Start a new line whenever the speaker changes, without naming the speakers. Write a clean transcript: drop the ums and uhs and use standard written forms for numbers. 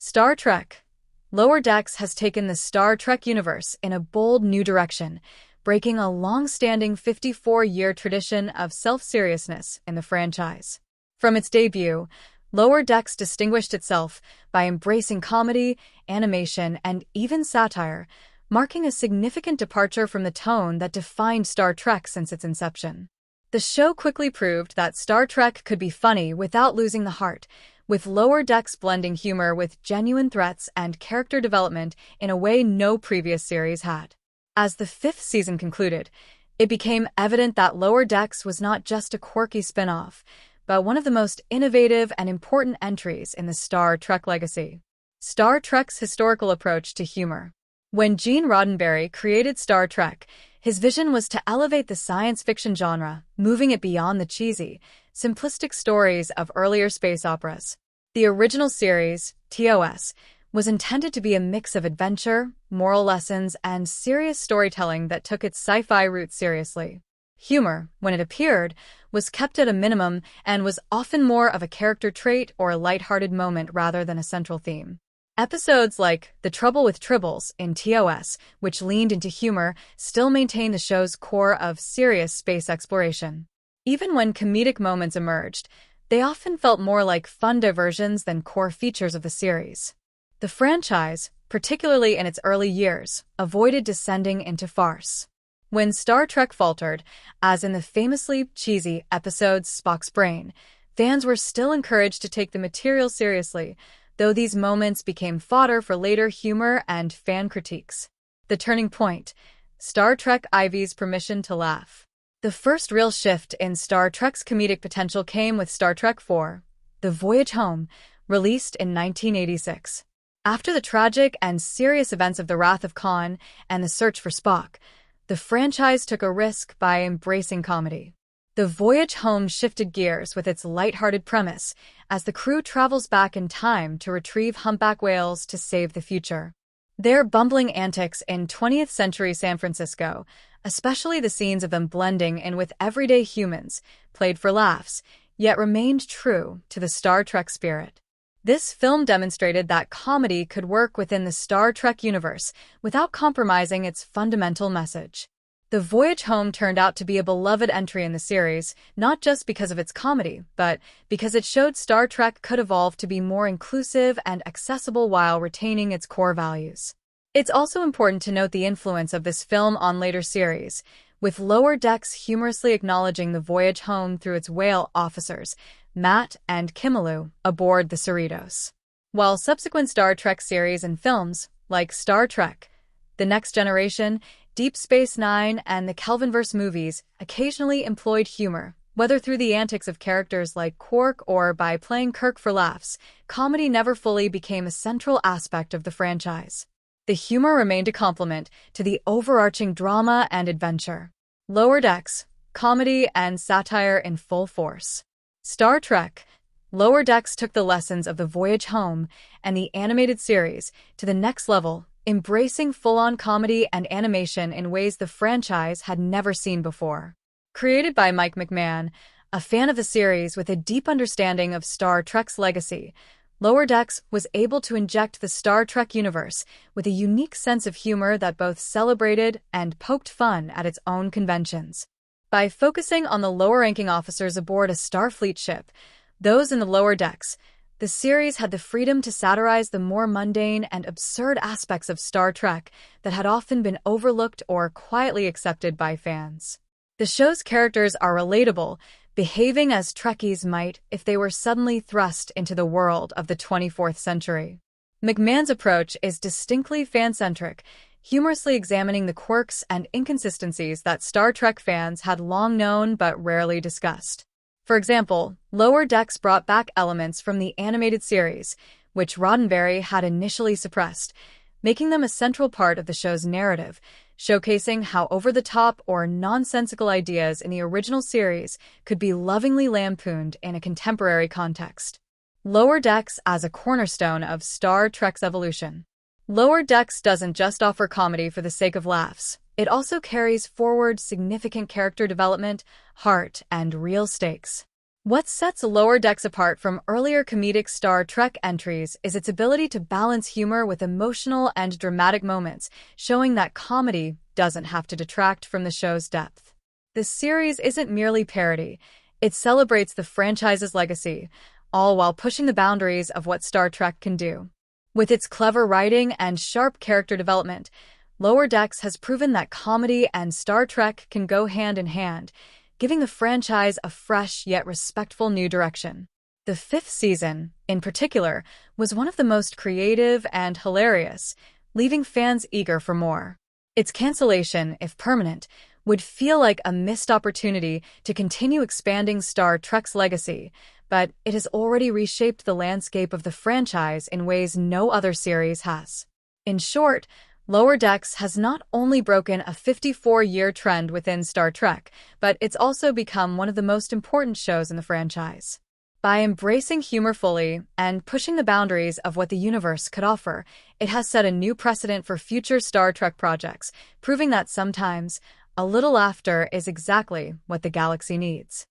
Star Trek. Lower Decks has taken the Star Trek universe in a bold new direction, breaking a long-standing 54-year tradition of self-seriousness in the franchise. From its debut, Lower Decks distinguished itself by embracing comedy, animation, and even satire, marking a significant departure from the tone that defined Star Trek since its inception. The show quickly proved that Star Trek could be funny without losing the heart, with Lower Decks blending humor with genuine threats and character development in a way no previous series had. As the fifth season concluded, it became evident that Lower Decks was not just a quirky spin-off, but one of the most innovative and important entries in the Star Trek legacy. Star Trek's historical approach to humor. When Gene Roddenberry created Star Trek, his vision was to elevate the science fiction genre, moving it beyond the cheesy, simplistic stories of earlier space operas. The original series, TOS, was intended to be a mix of adventure, moral lessons, and serious storytelling that took its sci-fi roots seriously. Humor, when it appeared, was kept at a minimum and was often more of a character trait or a lighthearted moment rather than a central theme. Episodes like The Trouble with Tribbles in TOS, which leaned into humor, still maintain the show's core of serious space exploration. Even when comedic moments emerged, they often felt more like fun diversions than core features of the series. The franchise, particularly in its early years, avoided descending into farce. When Star Trek faltered, as in the famously cheesy episode Spock's Brain, fans were still encouraged to take the material seriously, though these moments became fodder for later humor and fan critiques. The turning point: Star Trek Ivy's permission to laugh. The first real shift in Star Trek's comedic potential came with Star Trek IV, The Voyage Home, released in 1986. After the tragic and serious events of The Wrath of Khan and The Search for Spock, the franchise took a risk by embracing comedy. The Voyage Home shifted gears with its lighthearted premise as the crew travels back in time to retrieve humpback whales to save the future. Their bumbling antics in 20th century San Francisco, especially the scenes of them blending in with everyday humans, played for laughs, yet remained true to the Star Trek spirit. This film demonstrated that comedy could work within the Star Trek universe without compromising its fundamental message. The Voyage Home turned out to be a beloved entry in the series, not just because of its comedy, but because it showed Star Trek could evolve to be more inclusive and accessible while retaining its core values. It's also important to note the influence of this film on later series, with Lower Decks humorously acknowledging the Voyage Home through its whale officers, Matt and Kimalu, aboard the Cerritos. While subsequent Star Trek series and films, like Star Trek: The Next Generation, Deep Space Nine, and the Kelvinverse movies, occasionally employed humor, whether through the antics of characters like Quark or by playing Kirk for laughs, comedy never fully became a central aspect of the franchise. The humor remained a complement to the overarching drama and adventure. Lower Decks, comedy and satire in full force. Star Trek. Lower Decks took the lessons of The Voyage Home and the animated series to the next level, embracing full-on comedy and animation in ways the franchise had never seen before. Created by Mike McMahon, a fan of the series with a deep understanding of Star Trek's legacy, Lower Decks was able to inject the Star Trek universe with a unique sense of humor that both celebrated and poked fun at its own conventions. By focusing on the lower-ranking officers aboard a Starfleet ship, those in the lower decks, the series had the freedom to satirize the more mundane and absurd aspects of Star Trek that had often been overlooked or quietly accepted by fans. The show's characters are relatable, behaving as Trekkies might if they were suddenly thrust into the world of the 24th century. McMahon's approach is distinctly fan-centric, humorously examining the quirks and inconsistencies that Star Trek fans had long known but rarely discussed. For example, Lower Decks brought back elements from the animated series, which Roddenberry had initially suppressed, making them a central part of the show's narrative, showcasing how over-the-top or nonsensical ideas in the original series could be lovingly lampooned in a contemporary context. Lower Decks as a cornerstone of Star Trek's evolution. Lower Decks doesn't just offer comedy for the sake of laughs. It also carries forward significant character development, heart, and real stakes. What sets Lower Decks apart from earlier comedic Star Trek entries is its ability to balance humor with emotional and dramatic moments, showing that comedy doesn't have to detract from the show's depth. This series isn't merely parody, it celebrates the franchise's legacy, all while pushing the boundaries of what Star Trek can do. With its clever writing and sharp character development, Lower Decks has proven that comedy and Star Trek can go hand in hand, giving the franchise a fresh yet respectful new direction. The fifth season, in particular, was one of the most creative and hilarious, leaving fans eager for more. Its cancellation, if permanent, would feel like a missed opportunity to continue expanding Star Trek's legacy, but it has already reshaped the landscape of the franchise in ways no other series has. In short, Lower Decks has not only broken a 54-year trend within Star Trek, but it's also become one of the most important shows in the franchise. By embracing humor fully and pushing the boundaries of what the universe could offer, it has set a new precedent for future Star Trek projects, proving that sometimes a little laughter is exactly what the galaxy needs.